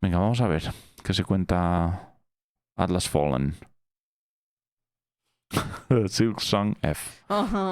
Venga, vamos a ver qué se cuenta Atlas Fallen. Silk Song F.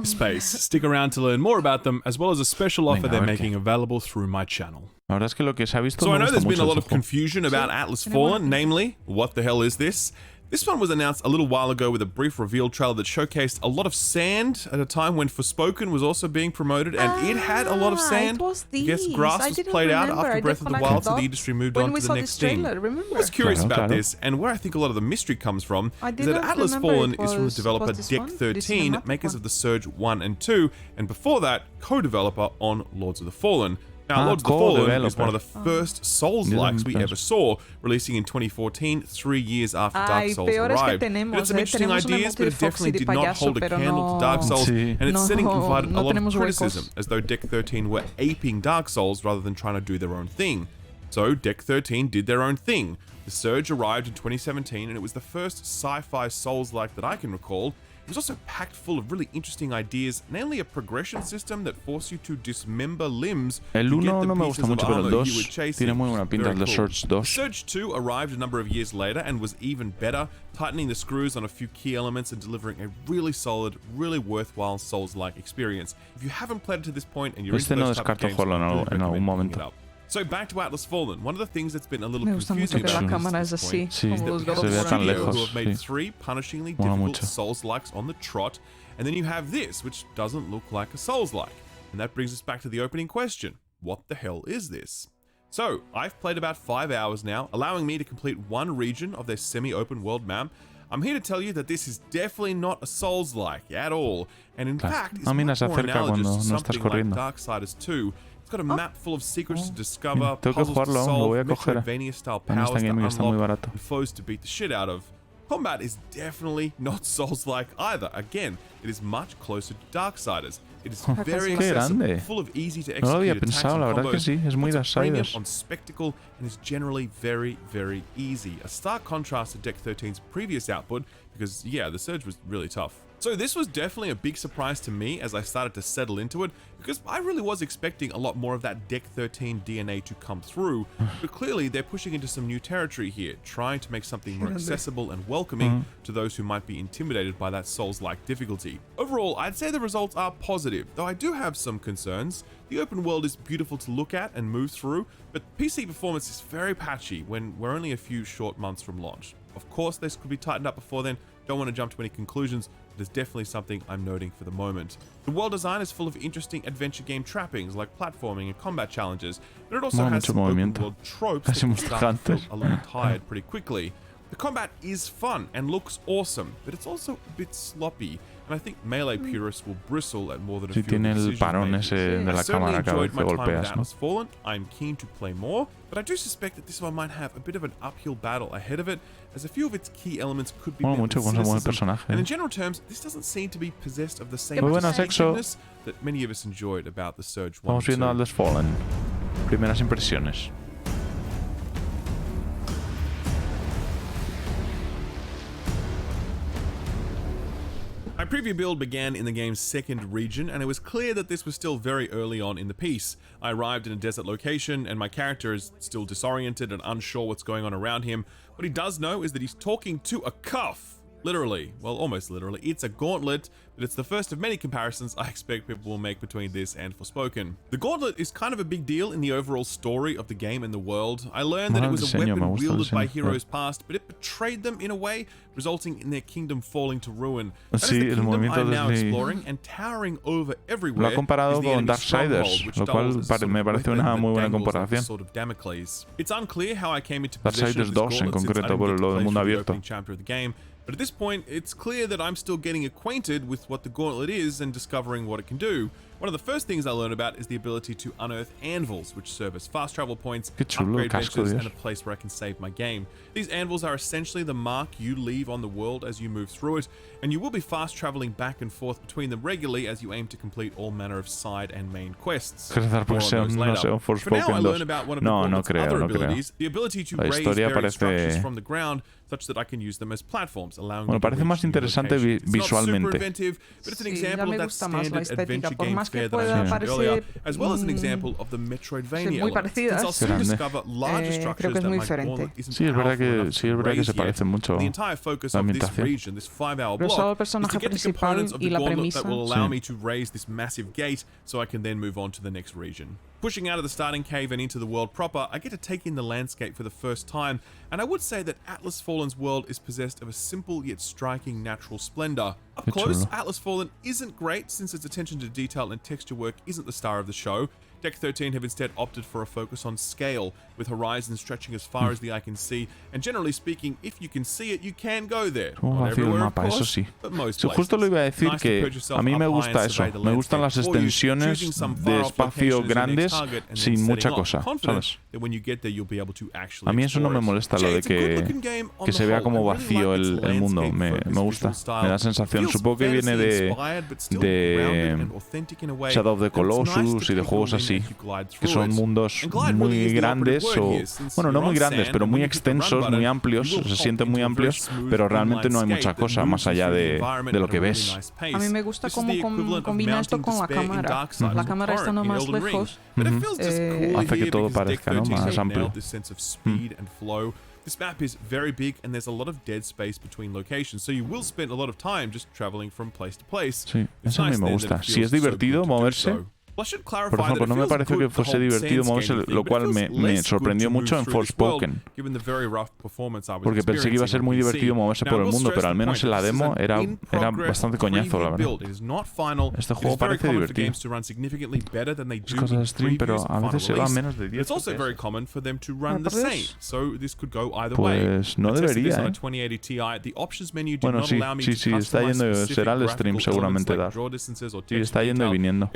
Space. Stick around to learn more about them, as well as a special offer they're making available through my channel. La verdad es que lo que se ha visto So I know there's been a lot mucho of confusion about Atlas Fallen, namely, what the hell is this? This one was announced a little while ago with a brief reveal trailer that showcased a lot of sand at a time when Forspoken was also being promoted, and it had a lot of sand. I guess grass was played out after Breath of the Wild, so the industry moved on to the next thing. I was curious about this, and where I think a lot of the mystery comes from is that Atlas Fallen is from the developer Deck 13, makers of The Surge 1 and 2, and before that, co-developer on Lords of the Fallen. Now, Lords of the Fallen is one of the first Souls-likes we ever saw, releasing in 2014, 3 years after Dark Souls arrived. It had some interesting ideas, but it definitely did not hold a candle to Dark Souls, and its setting provided a lot of criticism, as though Deck 13 were aping Dark Souls rather than trying to do their own thing. So, Deck 13 did their own thing. The Surge arrived in 2017, and it was the first sci-fi Souls-like that I can recall. It was also packed full of really interesting ideas, namely a progression system that forced you to dismember limbs El to get 1 the no me pieces gusta of mucho, pero el armor 2 you were chasing. tiene muy buena pinta. Very El de cool. Surge 2. Surge 2 arrived a number of years later and was even better, tightening the screws on a few key elements and delivering a really solid, really worthwhile Souls-like experience. If you haven't played it to this point and you're into those type of games, I really recommend picking it up. So back to Atlas Fallen. One of the things that's been a little confusing about this at this point is that se ve tan lejos. who have made 3 punishingly difficult Souls-likes on the trot, and then you have this, which doesn't look like a Souls-like. And that brings us back to the opening question. What the hell is this? So, I've played about 5 hours now, allowing me to complete one region of their semi-open world map. I'm here to tell you that this is definitely not a Souls-like at all, and in fact, is much more analogous to something like Darksiders 2. It's got a map full of secrets to discover, puzzles to solve, Metroidvania-style powers to unlock, and foes to beat the shit out of. Combat is definitely not Souls-like either. Again, it is much closer to Darksiders. It is very accessible, full of easy to execute attacks and combos, puts a premium on spectacle, and is generally very, very easy. A stark contrast to Deck 13's previous output, because yeah, the Surge was really tough. So this was definitely a big surprise to me as I started to settle into it, because I really was expecting a lot more of that Deck 13 DNA to come through, but clearly they're pushing into some new territory here, trying to make something more accessible and welcoming to those who might be intimidated by that Souls-like difficulty. Overall, I'd say the results are positive, though I do have some concerns. The open world is beautiful to look at and move through, but PC performance is very patchy when we're only a few short months from launch. Of course, this could be tightened up before then. Don't want to jump to any conclusions, but it's definitely something I'm noting for the moment. The world design is full of interesting adventure game trappings like platforming and combat challenges, but it also has some open world tropes that can start to feel a little tired pretty quickly. The combat is fun and looks awesome, but it's also a bit sloppy, and I think melee purists will bristle at more than a few decisions made. I certainly enjoyed my time with Atlas Fallen. I'm keen to play more, but I do suspect that this one might have a bit of an uphill battle ahead of it, as a few of its key elements could be met with cynicism, and in general terms, this doesn't seem to be possessed of the same distinctiveness that many of us enjoyed about the Surge 1 Vamos viendo Atlas Fallen. Primeras impresiones. My preview build began in the game's second region, and it was clear that this was still very early on in the piece. I arrived in a desert location, and my character is still disoriented and unsure what's going on around him. What he does know is that he's talking to a cuff. Literally. Well, almost literally. It's a gauntlet, but it's the first of many comparisons I expect people will make between this and Forspoken. The gauntlet is kind of a big deal in the overall story of the game and the world. I learned that it was a weapon wielded by heroes past, but it betrayed them in a way, resulting in their kingdom falling to ruin. That is the kingdom I'm now exploring, and towering over everywhere lo ha comparado con Darksiders, lo cual me parece una muy buena comparación. Sort of Damocles. It's unclear how I came into Darksiders 2 en concreto por lo del mundo abierto. But at this point, it's clear that I'm still getting acquainted with what the gauntlet is and discovering what it can do. One of the first things I learned about is the ability to unearth anvils, which serve as fast travel points, upgrade benches, and a place where I can save my game. These anvils are essentially the mark you leave on the world as you move through it, and you will be fast traveling back and forth between them regularly as you aim to complete all manner of side and main quests. For now, I learn about one of the gauntlet's other abilities, the ability to raise various structures from the ground, such that I can use them as platforms, allowing parece más interesante visualmente. It's not super inventive, but it's an example of that standard adventure game atmosphere that I mentioned earlier, as well as an example of the Metroidvania elements, since I'll soon discover larger structures that my gauntlet isn't powerful enough to raise yet. The entire focus of this region, this 5-hour block, is to get the components of the gauntlet that will allow me to raise this massive gate so I can then move on to the next region. Pushing out of the starting cave and into the world proper, I get to take in the landscape for the first time, and I would say that Atlas Fallen's world is possessed of a simple yet striking natural splendor. Up close, Atlas Fallen isn't great since its attention to detail and texture work isn't the star of the show. Deck 13 have instead opted for a focus on scale, with horizons stretching as far as the eye can see, and generally speaking, if you can see it, you can go there. Not everywhere, of course, but most places. Justo lo iba a decir que a mí me gusta eso, me gustan las extensiones de espacio grandes sin mucha cosa, ¿sabes? A mí eso no me molesta, lo de que se vea como vacío el mundo, me gusta, me da sensación, supongo que viene de Shadow of the Colossus y de juegos así, que son mundos muy grandes, o bueno, no muy grandes, pero muy extensos, muy amplios, se sienten muy amplios, pero realmente no hay mucha cosa más allá de lo que ves. A mí me gusta cómo combina esto con la cámara. La cámara estando más lejos hace que todo parezca, ¿no?, más amplio. This map is very big and there's a lot of dead space between locations, so you will spend a lot of time just traveling from place to place. Sí, eso a mí me gusta. Si es divertido moverse, por ejemplo, no me pareció que fuese divertido moverse, lo cual me sorprendió mucho en Forspoken, porque pensé que iba a ser muy divertido moverse por el mundo, pero al menos en la demo era bastante coñazo, la verdad. Este juego parece divertido. Es cosa de stream, pero a veces se va a menos de 10 FPS. Pues no debería, ¿eh? Bueno, sí, está yendo, será el stream seguramente, Dar. Sí, está yendo y viniendo.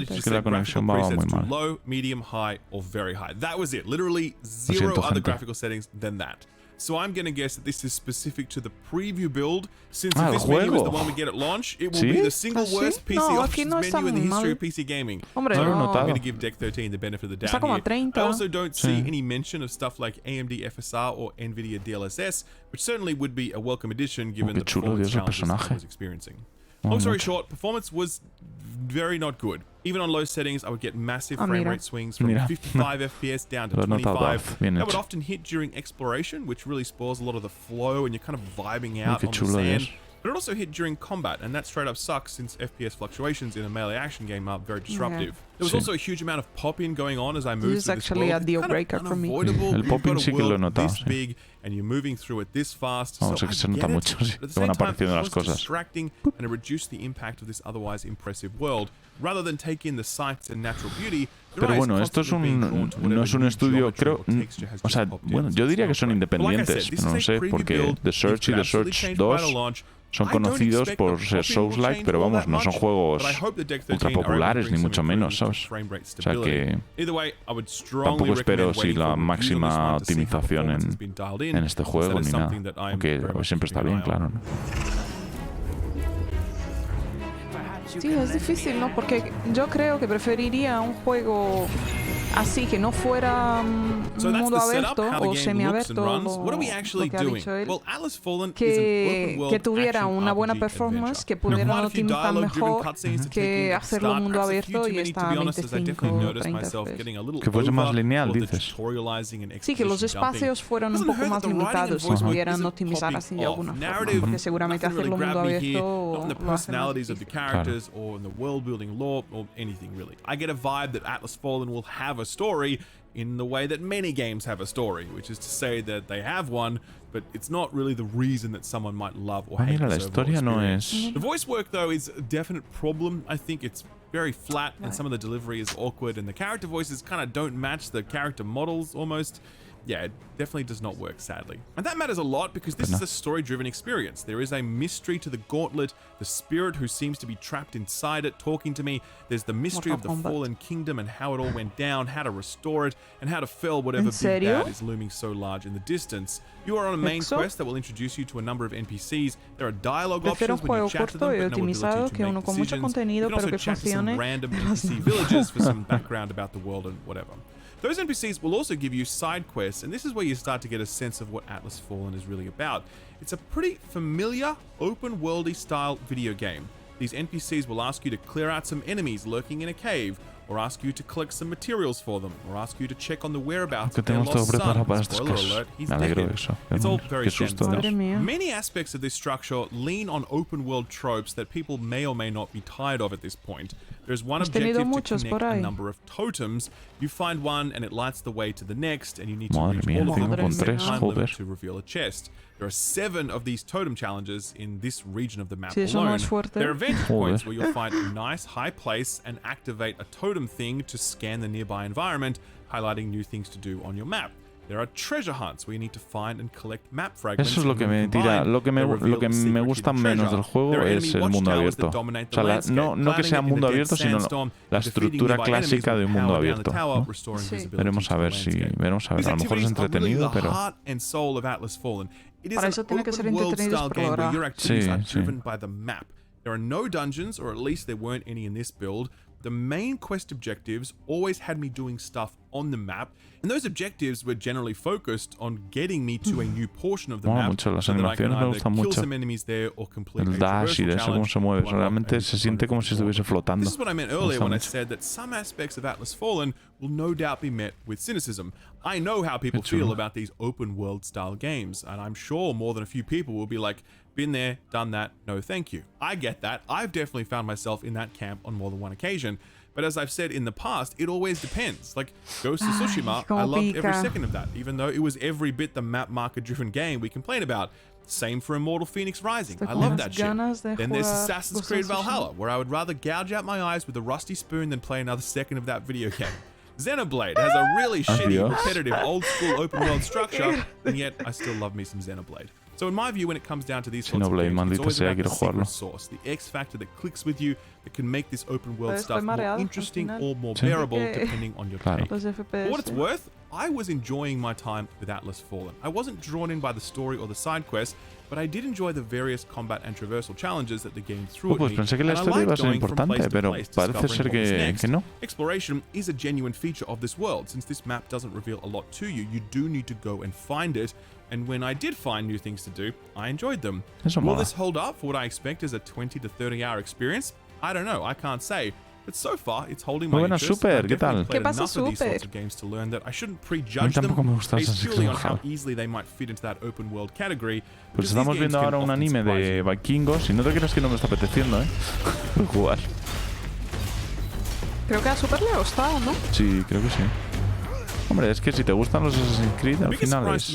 Es que la conexión va muy mal. Low, medium, high, or very high. That was it. Literally zero other graphical settings than that. So I'm going to guess that this is specific to the preview build, since if this menu is the one we get at launch, it will be the single worst PC options menu in the history of PC gaming. So I'm going to give Deck 13 the benefit of the doubt here. I also don't see any mention of stuff like AMD FSR or NVIDIA DLSS, which certainly would be a welcome addition given the performance challenges I was experiencing. Long story short, performance was very not good. Even on low settings, I would get massive frame rate swings from 55 FPS down to 25. That would often hit during exploration, which really spoils a lot of the flow and you're kind of vibing out on the sand. But it also hit during combat, and that straight up sucks since FPS fluctuations in a melee action game are very disruptive. There was also a huge amount of pop-in going on as I moved through this world. This is actually a deal breaker for me. El pop-in sí que lo he notado, this big, and you're moving through it this fast. Vamos, So que se nota mucho, sí, que van apareciendo las cosas. Distracting, and it reduced the impact of this otherwise impressive world. Rather than take in the sights and natural beauty, pero bueno, esto es no es un estudio, creo, o sea, bueno, yo diría que son independientes, pero no sé, porque The Search y The Search 2 son conocidos por ser Souls-like, pero vamos, no son juegos ultra populares, ni mucho menos, ¿sabes? O sea que tampoco espero si la máxima optimización en este juego ni nada, aunque siempre está bien, claro, ¿no? Sí, es difícil, ¿no? Porque yo creo que preferiría un juego así, que no fuera un mundo abierto o semiabierto, lo que ha dicho él, que tuviera una buena performance, que pudieran optimizar mejor, que hacerlo un mundo abierto y está a 25 o 30 FPS. Que fuese más lineal, dices. Sí, que los espacios fueran un poco más limitados, si pudieran optimizar así de alguna forma, porque seguramente hacerlo un mundo abierto lo hace más difícil. Or in the world building lore or anything really. I get a vibe that Atlas Fallen will have a story in the way that many games have a story, which is to say that they have one, but it's not really the reason that someone might love or hate la historia no es... The voice work though is a definite problem. I think it's very flat and some of the delivery is awkward and the character voices kind of don't match the character models almost. Yeah, it definitely does not work, sadly. And that matters a lot because this is a story-driven experience. There is a mystery to the gauntlet, the spirit who seems to be trapped inside it talking to me. There's the mystery of the fallen kingdom and how it all went down, how to restore it, and how to fell whatever big bad is looming so large in the distance. You are on a main quest that will introduce you to a number of NPCs. There are dialogue options when you chat to them, but no ability to make decisions. You can also chat to some random NPC villages for some background about the world and whatever. Those NPCs will also give you side quests, and this is where you start to get a sense of what Atlas Fallen is really about. It's a pretty familiar, open-worldy style video game. these NPCs will ask you to clear out some enemies lurking in a cave, or ask you to collect some materials for them, or ask you to check on the whereabouts of their lost son. Spoiler alert, he's dead. It's all very standard stuff. Many aspects of this structure lean on open world tropes that people may or may not be tired of at this point. There's one objective to connect a number of totems. You find one and it lights the way to the next, and you need to reach all of them within a time limit to reveal a chest. There are 7 of these totem challenges in this region of the map alone. There are vantage points where you'll find a nice high place and activate a totem thing to scan the nearby environment, highlighting new things to do on your map. There are treasure hunts where you need to find and collect map fragments. Eso es lo que me tira, lo que me gusta menos del juego es el mundo abierto. O sea, no que sea mundo abierto, sino la estructura clásica de un mundo abierto, ¿no? Sí. Veremos a ver. A lo mejor es entretenido, pero Para eso tiene que ser entretenido explorar. Sí. There are no dungeons, or at least there weren't any in this build. The main quest objectives always had me doing stuff on the map, and those objectives were generally focused on getting me to a new portion of the map, mucho, las so that I can animaciones me either gustan kill mucho. some enemies there or complete El a dash y de eso cómo se mueve, realmente se siente como si estuviese flotando. This is what I meant earlier when I said that some aspects of Atlas Fallen will no doubt be met with cynicism. I know how people feel about these open world style games, and I'm sure more than a few people will be like, been there, done that, no thank you. I get that. I've definitely found myself in that camp on more than one occasion. But as I've said in the past, it always depends. Like Ghost of Tsushima, I loved every second of that, even though it was every bit the map marker driven game we complain about. Same for Immortal Phoenix Rising. I love that shit. Then there's Assassin's Creed Valhalla, where I would rather gouge out my eyes with a rusty spoon than play another second of that video game. Xenoblade has a really shitty, repetitive, old-school open-world structure, and yet I still love me some Xenoblade. So in my view, when it comes down to these sorts of games, it's always about the secret sauce, the X factor that clicks with you, that can make this open-world stuff more interesting or more bearable, depending on your take. For what it's worth, I was enjoying my time with Atlas Fallen. I wasn't drawn in by the story or the side quests, but I did enjoy the various combat and traversal challenges that the game threw at me. Pensé que la historia iba a ser importante, pero parece ser que no. Exploration is a genuine feature of this world. Since this map doesn't reveal a lot to you, you do need to go and find it. And when I did find new things to do, I enjoyed them. Will this hold up for what I expect as a 20 to 30 hour experience? I don't know, I can't say. But so far, it's holding my interest. Super, ¿qué tal? ¿Qué pasa, Enough of these sorts of games to learn that I shouldn't prejudge them based purely on how easily they might fit into that open world category. Pues estamos viendo ahora un anime de vikingos y no te creas que no me está apeteciendo, jugar. Creo que a Super le ha gustado, ¿no? Sí, creo que sí. Hombre, es que si te gustan los Assassin's Creed, al final es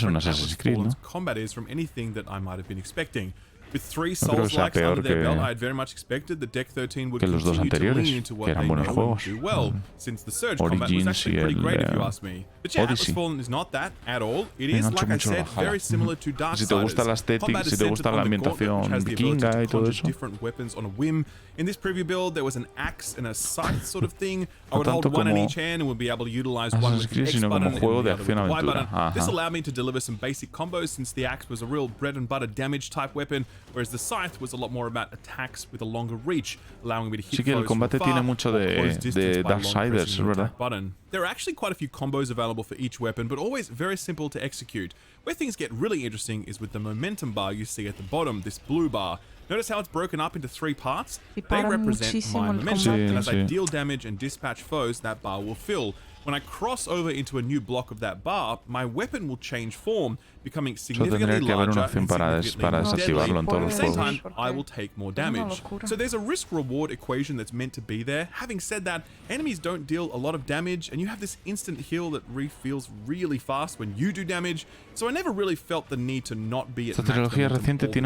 un Assassin's Creed, ¿no? Combat is from anything that I might have been expecting. With 3 Souls-likes under their belt, I had very much expected that Deck 13 would continue to lean into what they know and do well, since the Surge combat was actually pretty great if you ask me. But yeah, Atlas Fallen is not that at all. It is, like I said, very similar to Darksiders. Si te gusta la estética, si te gusta la ambientación vikinga y todo eso. Different weapons on a whim. In this preview build, there was an axe and a scythe sort of thing. I would hold one in each hand and would be able to utilize one with the X button and the other with the Y button. This allowed me to deliver some basic combos, since the axe was a real bread and butter damage type weapon, whereas the scythe was a lot more about attacks with a longer reach, allowing me to hit foes from far or close distance by long pressing the attack button. There are actually quite a few combos available for each weapon, but always very simple to execute. Where things get really interesting is with the momentum bar you see at the bottom, this blue bar. Notice how it's broken up into 3 parts? They represent my momentum, and as I deal damage and dispatch foes, that bar will fill. When I cross over into a new block of that bar, my weapon will change form, becoming significantly larger and significantly more deadly. At the same time, I will take more damage. So there's a risk-reward equation that's meant to be there. Having said that, enemies don't deal a lot of damage, and you have this instant heal that refills really fast when you do damage, so I never really felt the need to not be at max momentum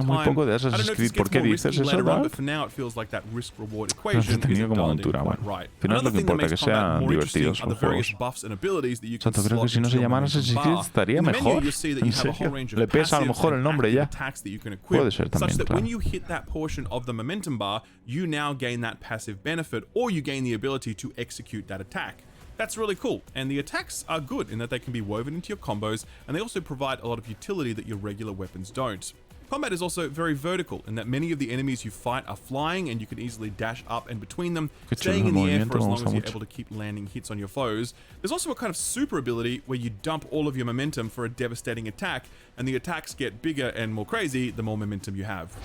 all the time. I don't know if this gets more risky later on, but for now it feels like that risk-reward equation isn't dialed in quite right. Another thing that makes combat more interesting are the various buffs and abilities that you can slot into your momentum bar. In the menu, you'll see that you have a whole range of passive and active attacks that you can equip, such that when you hit that portion of the momentum bar, you now gain that passive benefit, or you gain the ability to execute that attack. That's really cool, and the attacks are good in that they can be woven into your combos, and they also provide a lot of utility that your regular weapons don't. Combat is also very vertical in that many of the enemies you fight are flying, and you can easily dash up and between them, staying in the air for as long as you're able to keep landing hits on your foes. There's also a kind of super ability where you dump all of your momentum for a devastating attack, and the attacks get bigger and more crazy the more momentum you have.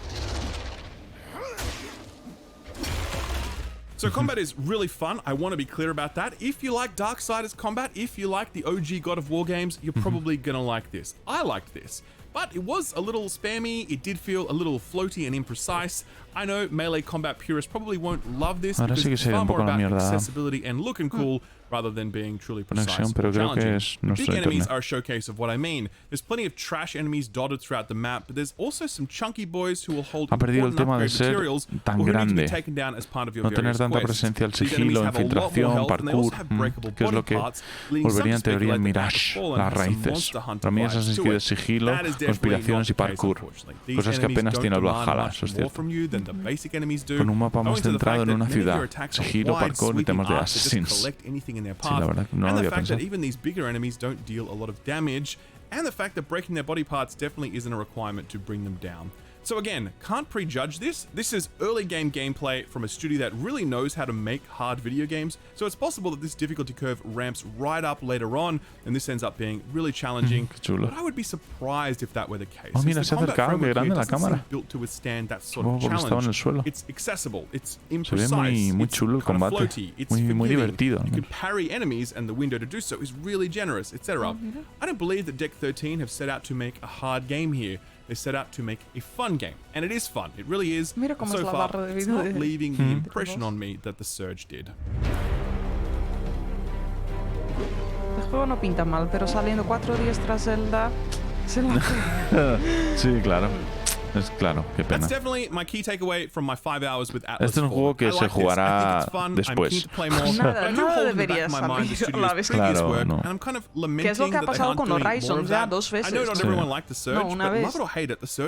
So combat is really fun. I want to be clear about that. If you like Darksiders combat, if you like the OG God of War games, you're probably going to like this. I liked this. But it was a little spammy, it did feel a little floaty and imprecise. I know melee combat purists probably won't love this because it's far more about accessibility and look and cool rather than being truly precise or challenging. The big enemies are a showcase of what I mean. There's plenty of trash enemies dotted throughout the map, but there's also some chunky boys who will hold important upgrade materials or who need to be taken down as part of your various quests. These enemies have a lot more health and they also have breakable body parts, leading some to speculate that Dark Fallen has some Monster Hunter vibes to it. That is definitely not the case, unfortunately. These enemies don't demand much more from you than the basic enemies do. Con un mapa más centrado en una ciudad. Sigilo, parkour y temas de assassins. And the fact that even these bigger enemies don't deal a lot of damage, and the fact that breaking their body parts definitely isn't a requirement to bring them down. So again, can't prejudge this. This is early game gameplay from a studio that really knows how to make hard video games, so it's possible that this difficulty curve ramps right up later on, and this ends up being really challenging. But I would be surprised if that were the case. Oh, mira, se ha acercado, qué grande la cámara. Built to withstand that sort of challenge. It's accessible, it's imprecise, muy chulo el combate. Floaty, it's muy divertido. You can parry enemies, and the window to do so is really generous, etc. I don't believe that Deck 13 have set out to make a hard game here. They set out to make a fun game, and it is fun. It really is. Mira cómo so es la far, barra de it's vida not leaving the impression on me that the Surge did. El juego no pinta mal, pero saliendo 4 días tras Zelda, se la Sí, claro. Es claro, qué pena. That's definitely my key takeaway from my 5 hours with Atlas. Este es un juego que se jugará después. Nada debería salir a la vez. Claro, no. ¿Qué es lo que ha pasado con Horizon ya 2 veces? No, una vez.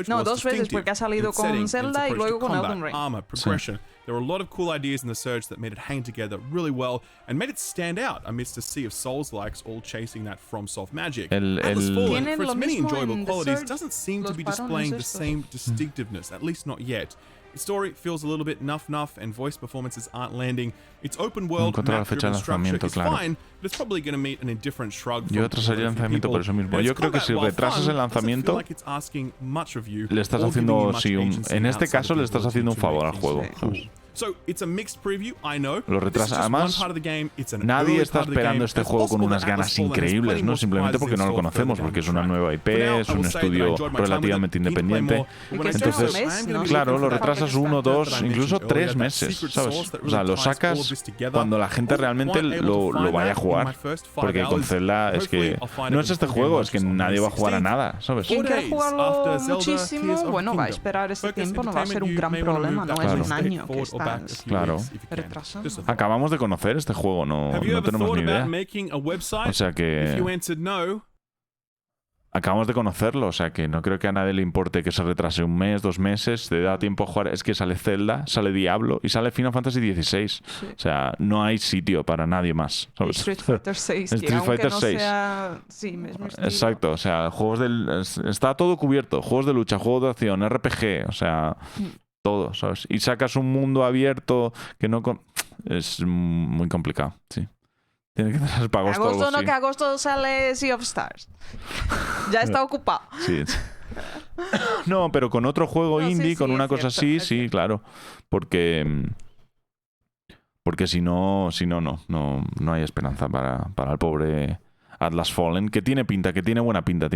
No, 2 veces porque ha salido con Zelda y luego con Elden Ring. Sí. There were a lot of cool ideas in the Surge that made it hang together really well and made it stand out amidst a sea of Souls-likes all chasing that FromSoft magic. Atlas Fallen, for its many enjoyable qualities, doesn't seem to be displaying the same distinctiveness, at least not yet. Its story feels a little bit nuff and voice performances aren't landing. Its open world, map-driven structure is fine, but it's probably going to meet an indifferent shrug from retrasaría el lanzamiento por eso mismo. Yo creo que si retrasas el lanzamiento, le estás haciendo, en este caso, le estás haciendo un favor al juego. So it's a mixed preview, I know. Lo retrasa. Además, nadie está esperando este juego con unas ganas increíbles, ¿no? Simplemente porque no lo conocemos, porque es una nueva IP, es un estudio relativamente independiente. Entonces, claro, lo retrasas 1, 2, incluso 3 meses, ¿sabes? O sea, lo sacas cuando la gente realmente lo vaya a jugar. Porque con Zelda es que no es este juego, es que nadie va a jugar a nada, ¿sabes? Quien quiere jugarlo muchísimo, bueno, va a esperar este tiempo, no va a ser un gran problema, no es un año que está. Claro. Acabamos de conocer este juego, no tenemos ni idea. O sea que acabamos de conocerlo, o sea que no creo que a nadie le importe que se retrase 1 mes, 2 meses, te da tiempo a jugar. Es que sale Zelda, sale Diablo y sale Final Fantasy XVI. Sí. O sea, no hay sitio para nadie más, ¿sabes? Street Fighter 6. Street Fighter 6. Sí, mismo exacto, o sea, está todo cubierto. Juegos de lucha, juegos de acción, RPG, o sea, todo, ¿sabes? Y sacas un mundo abierto que no... Es muy complicado, sí. Tiene que tener para agosto. Agosto no, que agosto sale Sea of Stars. Ya está ocupado. Sí. No, pero con otro juego indie, con una cosa así, sí, claro. Porque si no hay esperanza para el pobre Atlas Fallen, que tiene buena pinta.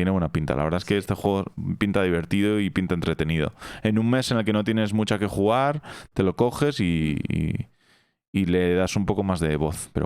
La verdad es que este juego pinta divertido y pinta entretenido. En un mes en el que no tienes mucha que jugar, te lo coges y le das un poco más de voz. Pero